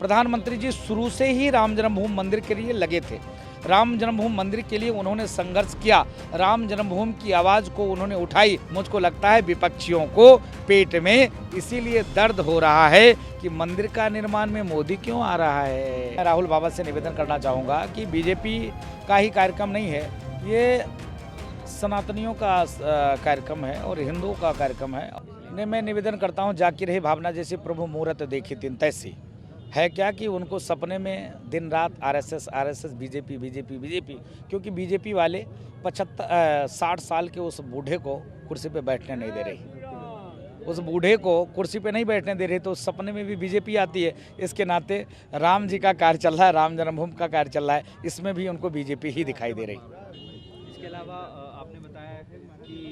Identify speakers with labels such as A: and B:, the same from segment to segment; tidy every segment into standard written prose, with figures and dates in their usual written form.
A: प्रधानमंत्री जी शुरू से ही राम जन्मभूमि मंदिर के लिए लगे थे। राम जन्मभूमि मंदिर के लिए उन्होंने संघर्ष किया, राम जन्मभूमि की आवाज़ को उन्होंने उठाई। मुझको लगता है विपक्षियों को पेट में इसीलिए दर्द हो रहा है कि मंदिर का निर्माण में मोदी क्यों आ रहा है। मैं राहुल बाबा से निवेदन करना चाहूँगा कि बीजेपी का ही कार्यक्रम नहीं है, ये सनातनियों का कार्यक्रम है और हिंदुओं का कार्यक्रम है। मैं निवेदन करता हूँ, जाकी रही भावना जैसे प्रभु मुहूर्त देखी तीन तैसी है क्या कि उनको सपने में दिन रात आरएसएस बीजेपी, क्योंकि बीजेपी वाले 60 साल के उस बूढ़े को कुर्सी पे बैठने नहीं दे रही। उस बूढ़े को कुर्सी पे नहीं बैठने दे रही तो उस सपने में भी बीजेपी आती है। इसके नाते राम जी का कार्य चल रहा है, राम जन्मभूमि का कार्य चल रहा है, इसमें भी उनको बीजेपी ही दिखाई दे रही।
B: इसके अलावा आपने बताया कि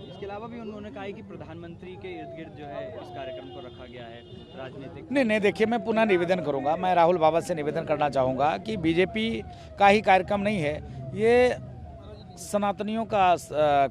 B: इसके अलावा भी उन्होंने कहा है कि प्रधानमंत्री के इर्द गिर्द जो है इस कार्यक्रम को रखा गया है राजनीतिक।
A: नहीं, देखिए मैं पुनः निवेदन करूंगा, मैं राहुल बाबा से निवेदन करना चाहूँगा कि बीजेपी का ही कार्यक्रम नहीं है, ये सनातनियों का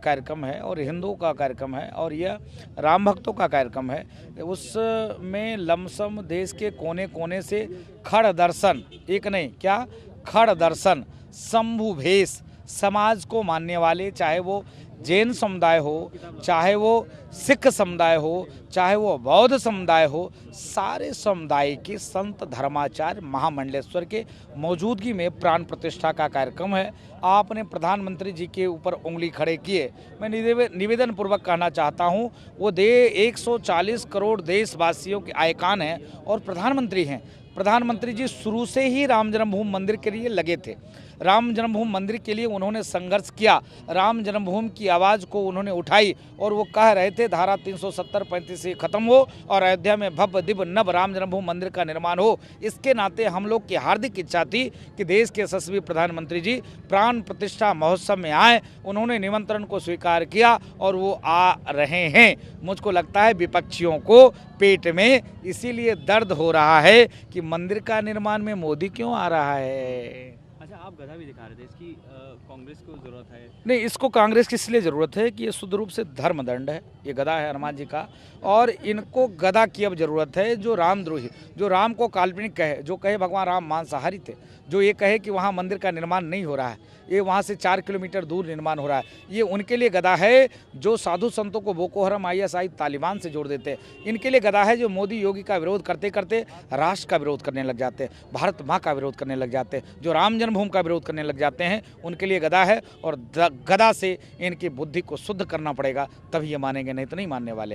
A: कार्यक्रम है और हिंदुओं का कार्यक्रम है और यह राम भक्तों का कार्यक्रम है। उसमें लमसम देश के कोने कोने से खड़ दर्शन, एक नहीं क्या खड़ दर्शन, शंभु भेष, समाज को मानने वाले, चाहे वो जैन समुदाय हो, चाहे वो सिख समुदाय हो, चाहे वो बौद्ध समुदाय हो, सारे समुदाय के संत धर्माचार्य महामंडलेश्वर के मौजूदगी में प्राण प्रतिष्ठा का कार्यक्रम है। आपने प्रधानमंत्री जी के ऊपर उंगली खड़े किए, मैं निवेदन पूर्वक कहना चाहता हूँ, वो 140 करोड़ देशवासियों के आइकॉन हैं और प्रधानमंत्री हैं। प्रधानमंत्री जी शुरू से ही राम जन्मभूमि मंदिर के लिए लगे थे। राम जन्मभूमि मंदिर के लिए उन्होंने संघर्ष किया, राम जन्मभूमि की आवाज़ को उन्होंने उठाई और वो कह रहे थे धारा 370-35 से खत्म हो और अयोध्या में भव्य दिव्य नव राम जन्मभूमि मंदिर का निर्माण हो। इसके नाते हम लोग की हार्दिक इच्छा थी कि देश के यशस्वी प्रधानमंत्री जी प्राण प्रतिष्ठा महोत्सव में आए। उन्होंने निमंत्रण को स्वीकार किया और वो आ रहे हैं। मुझको लगता है विपक्षियों को पेट में इसीलिए दर्द हो रहा है कि मंदिर का निर्माण में मोदी क्यों आ रहा है।
B: अच्छा, आप गधा भी दिखा रहे थे, इसकी कांग्रेस को जरूरत है?
A: नहीं, इसको कांग्रेस की इसलिए ज़रूरत है कि ये शुद्ध रूप से धर्मदंड है, ये गधा है हनुमान जी का, और इनको गधा की अब ज़रूरत है जो रामद्रोही, जो राम को काल्पनिक कहे, जो कहे भगवान राम मांसाहारी थे, जो ये कहे कि वहाँ मंदिर का निर्माण नहीं हो रहा है, ये वहाँ से 4 किलोमीटर दूर निर्माण हो रहा है, ये उनके लिए गधा है जो साधु संतों को बोको हरम, ISI, तालिबान से जोड़ देते हैं। इनके लिए गधा है जो मोदी योगी का विरोध करते करते राष्ट्र का विरोध करने लग जाते हैं, भारत माँ का विरोध करने लग जाते हैं, जो राम जन्मभूमि का विरोध करने लग जाते हैं, उनके लिए गधा है। और गधा से इनकी बुद्धि को शुद्ध करना पड़ेगा, तभी ये मानेंगे, नहीं तो नहीं मानने वाले।